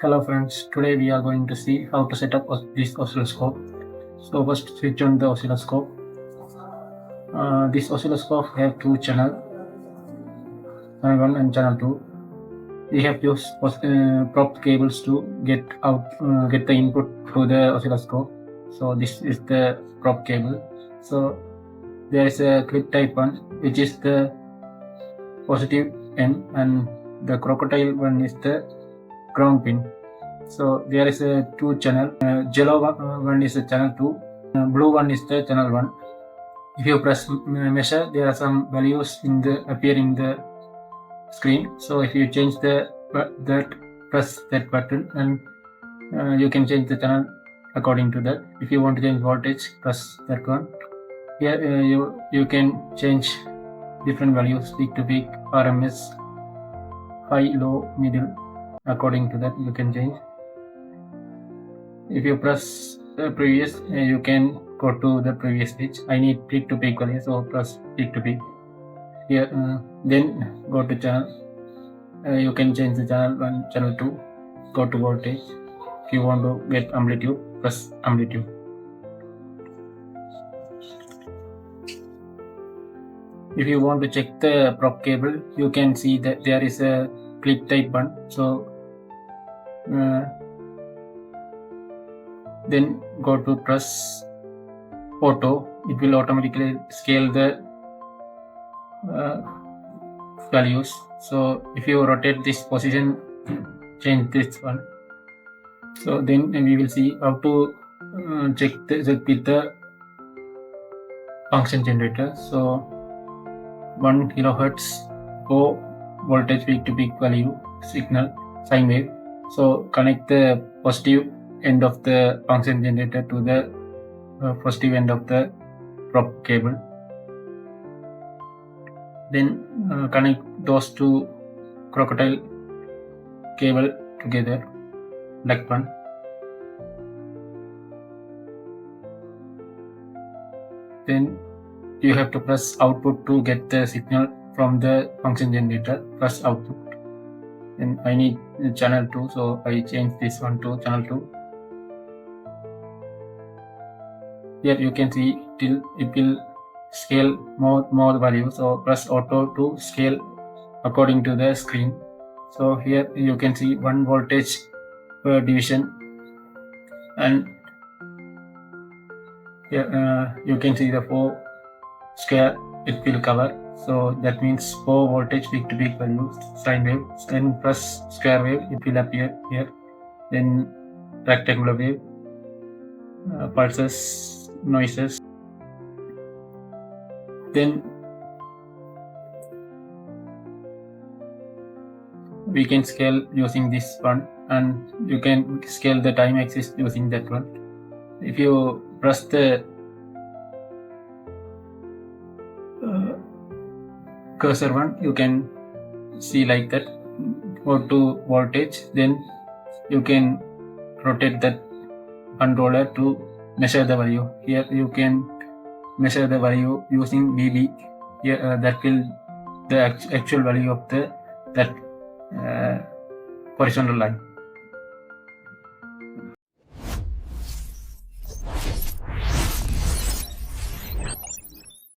Hello friends, today we are going to see how to set up this oscilloscope. So first switch on the oscilloscope. This oscilloscope have two channels, channel 1 and channel 2. We have used prop cables to get the input to the oscilloscope. So this is the prop cable. So there is a clip type one, which is the positive end, and the crocodile one is the ground pin. So there is a two channel. Yellow one is the channel 2. Blue one is the channel 1. If you press measure, there are some values appear in the screen. So if you change press that button, and you can change the channel according to that. If you want to change voltage, press that one. Here you can change different values, peak to peak, RMS, high, low, middle. According to that you can change. If you press the previous, you can go to the previous page. I need peak to peak value, so press peak to peak. Here, then go to channel. You can change the channel 1, channel 2. Go to voltage. If you want to get amplitude, press amplitude. If you want to check the prop cable, you can see that there is a clip type one. So then go to press auto. It will automatically scale the values. So if you rotate this position, change this one. So then we will see how to check with the function generator. So 1 kilohertz O voltage peak to peak value signal sine wave. So connect the positive end of the function generator to the positive end of the prop cable. Then connect those two crocodile cable together, like one. Then you have to press output to get the signal from the function generator. Press output. Then I need channel 2, so I change this one to channel 2. Here you can see till it will scale more values. So press auto to scale according to the screen. So here you can see 1 voltage per division, and here you can see the 4 square it will cover. So that means 4 voltage peak to peak values sine wave. Then press square wave, it will appear here. Then rectangular wave, pulses, noises. Then we can scale using this one, and you can scale the time axis using that one. If you press the cursor one, you can see like that. Go to voltage, then you can rotate that controller to measure the value. Here you can measure the value using VB. Here that will the actual value of that horizontal line.